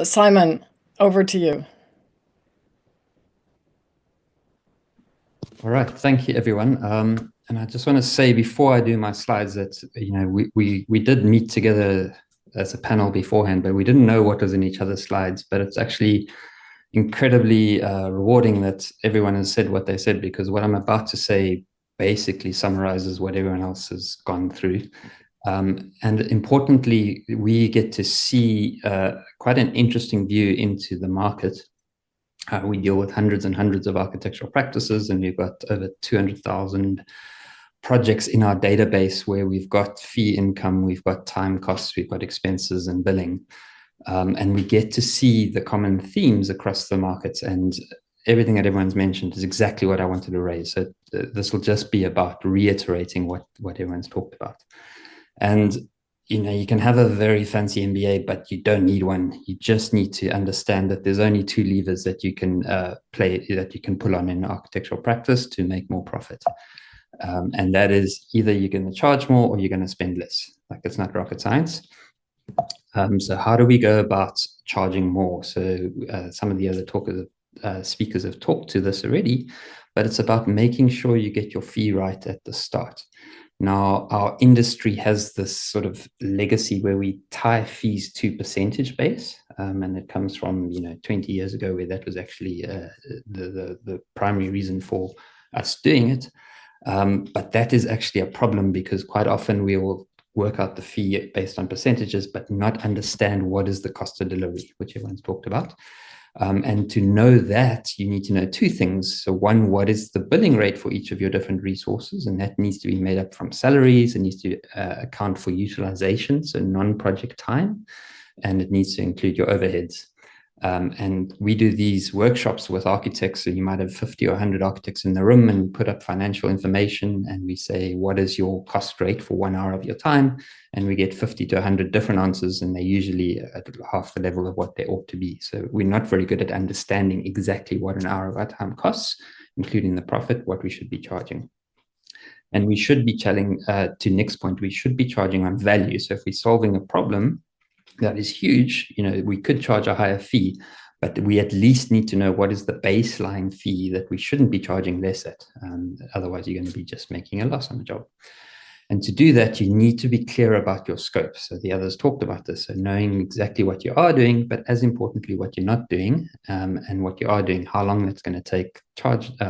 Simon, over to you. All right, thank you, everyone. And I just want to say before I do my slides that we did meet together as a panel beforehand, but we didn't know what was in each other's slides. But it's actually incredibly rewarding that everyone has said what they said, because what I'm about to say basically summarizes what everyone else has gone through. And importantly, we get to see quite an interesting view into the market. We deal with hundreds and hundreds of architectural practices, and we've got over 200,000 projects in our database where we've got fee income, we've got time costs, we've got expenses and billing. And we get to see the common themes across the markets, and everything that everyone's mentioned is exactly what I wanted to raise. So this will just be about reiterating what everyone's talked about. And you can have a very fancy MBA, but you don't need one. You just need to understand that there's only two levers that you can that you can pull on in architectural practice to make more profit. And that is either you're going to charge more or you're going to spend less. Like, it's not rocket science. So how do we go about charging more? So some of the other speakers have talked to this already, but it's about making sure you get your fee right at the start. Now, our industry has this sort of legacy where we tie fees to percentage base, and it comes from 20 years ago, where that was actually the primary reason for us doing it. But that is actually a problem, because quite often we will work out the fee based on percentages, but not understand what is the cost of delivery, which everyone's talked about. And to know that, you need to know two things. So one, what is the billing rate for each of your different resources? And that needs to be made up from salaries. It needs to account for utilization, so non-project time. And it needs to include your overheads. And we do these workshops with architects. So you might have 50 or 100 architects in the room, and put up financial information. And we say, what is your cost rate for 1 hour of your time? And we get 50 to 100 different answers, and they're usually at half the level of what they ought to be. So we're not very good at understanding exactly what an hour of our time costs, including the profit, what we should be charging. And we should be charging, to Nick's point, we should be charging on value. So if we're solving a problem that is huge, we could charge a higher fee, but we at least need to know what is the baseline fee that we shouldn't be charging less at. Otherwise, you're going to be just making a loss on the job. And to do that, you need to be clear about your scope. So the others talked about this. So knowing exactly what you are doing, but as importantly, what you're not doing, and what you are doing, how long that's going to take,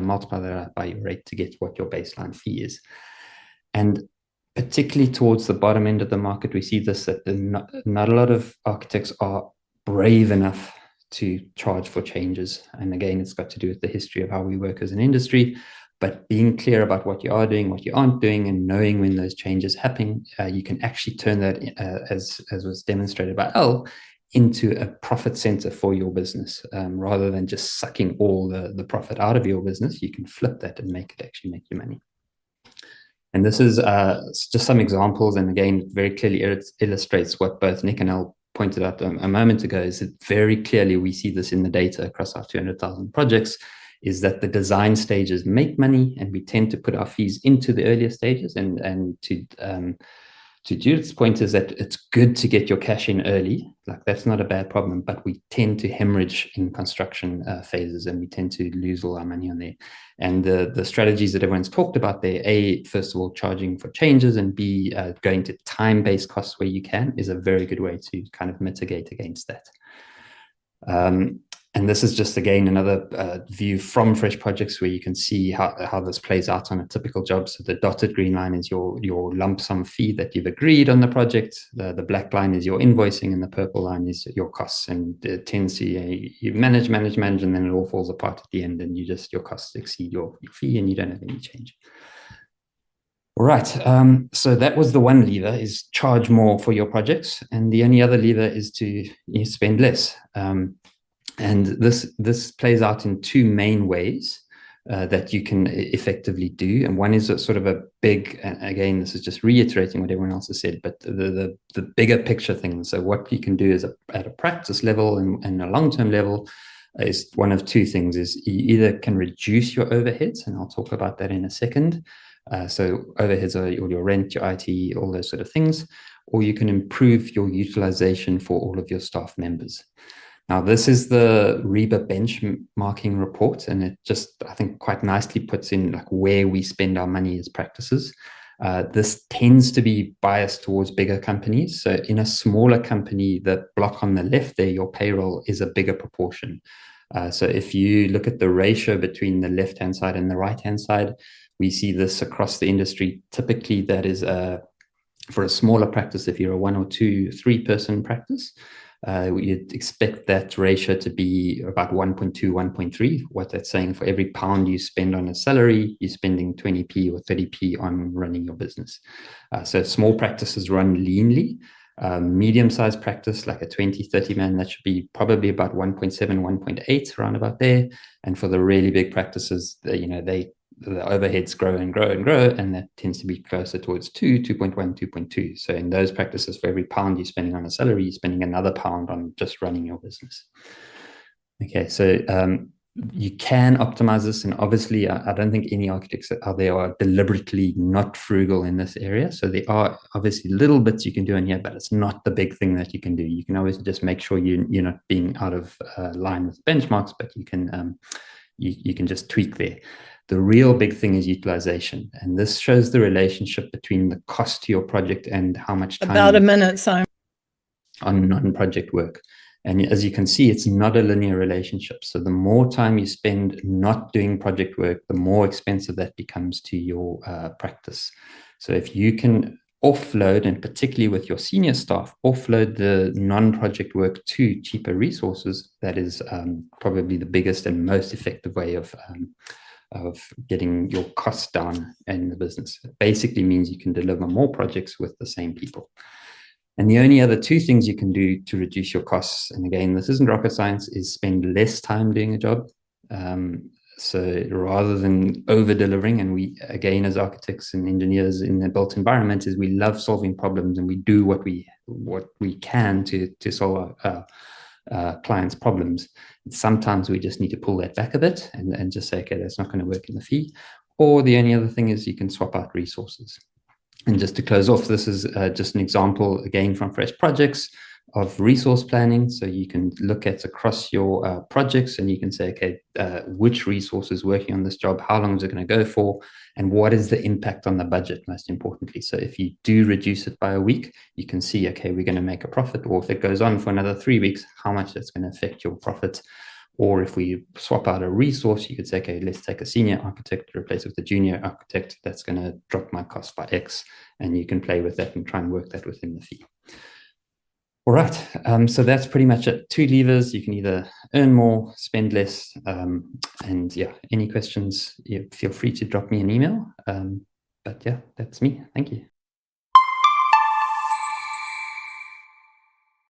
multiply that out by your rate to get what your baseline fee is. And particularly towards the bottom end of the market, we see this, that not a lot of architects are brave enough to charge for changes. And again, it's got to do with the history of how we work as an industry. But being clear about what you are doing, what you aren't doing, and knowing when those changes happen, you can actually turn that, as was demonstrated by Al, into a profit center for your business. Rather than just sucking all the profit out of your business, you can flip that and make it actually make you money. And this is just some examples, and again, very clearly illustrates what both Nick and Al pointed out a moment ago, is that very clearly we see this in the data across our 200,000 projects, is that the design stages make money, and we tend to put our fees into the earlier stages. And to Judith's point, is that it's good to get your cash in early. Like, that's not a bad problem, but we tend to hemorrhage in construction phases, and we tend to lose all our money on there. And the strategies that everyone's talked about there, A, first of all, charging for changes, and B, going to time-based costs where you can, is a very good way to kind of mitigate against that. And this is just, again, another view from Fresh Projects, where you can see how this plays out on a typical job. So the dotted green line is your lump sum fee that you've agreed on the project. The black line is your invoicing, and the purple line is your costs. And it tends to, you manage, and then it all falls apart at the end, and your costs exceed your fee, and you don't have any change. All right. So that was the one lever, is charge more for your projects. And the only other lever is to spend less. And this plays out in two main ways that you can effectively do. And one is a sort of a big, and again, this is just reiterating what everyone else has said, but the bigger picture thing. So what you can do is at a practice level and a long-term level, is one of two things. Is you either can reduce your overheads, and I'll talk about that in a second. So overheads are all your rent, your IT, all those sort of things, or you can improve your utilization for all of your staff members. Now, this is the REBA benchmarking report, and it just, I think, quite nicely puts in like where we spend our money as practices. This tends to be biased towards bigger companies. So in a smaller company, the block on the left there, your payroll is a bigger proportion. So if you look at the ratio between the left-hand side and the right-hand side, we see this across the industry. Typically, that is for a smaller practice, if you're a 1 or 2, 3-person practice, you'd expect that ratio to be about 1.2, 1.3. What that's saying, for every pound you spend on a salary, you're spending 20p or 30p on running your business. So small practices run leanly. Medium-sized practice, like a 20, 30 man, that should be probably about 1.7, 1.8, around about there. And for the really big practices, the overheads grow and grow and grow, and that tends to be closer towards 2, 2.1, 2.2. So in those practices, for every pound you're spending on a salary, you're spending another pound on just running your business. Okay, so you can optimize this, and obviously I don't think any architects out there are deliberately not frugal in this area. So there are obviously little bits you can do in here, but it's not the big thing that you can do. You can always just make sure you're not being out of line with benchmarks, but you can just tweak there. The real big thing is utilization, and this shows the relationship between the cost to your project and how much time. About a minute, Simon. On non-project work. And as you can see, it's not a linear relationship. So the more time you spend not doing project work, the more expensive that becomes to your practice. So if you can offload, and particularly with your senior staff, offload the non-project work to cheaper resources, that is probably the biggest and most effective way of getting your costs down in the business. It basically means you can deliver more projects with the same people. And the only other two things you can do to reduce your costs, and again, this isn't rocket science, is spend less time doing a job. So rather than over-delivering, and we, again, as architects and engineers in the built environment, is we love solving problems, and we do what we can to solve our clients' problems. Sometimes we just need to pull that back a bit and just say, okay, that's not going to work in the fee. Or the only other thing is you can swap out resources. And just to close off, this is just an example, again, from Fresh Projects of resource planning. So you can look at across your projects, and you can say, okay, which resource is working on this job, how long is it going to go for, and what is the impact on the budget, most importantly. So if you do reduce it by a week, you can see, okay, we're going to make a profit. Or if it goes on for another 3 weeks, how much that's going to affect your profit. Or if we swap out a resource, you could say, okay, let's take a senior architect to replace with a junior architect. That's going to drop my cost by X. And you can play with that and try and work that within the fee. All right. So that's pretty much it. 2 levers. You can either earn more, spend less. And yeah, any questions, feel free to drop me an email. But yeah, that's me. Thank you.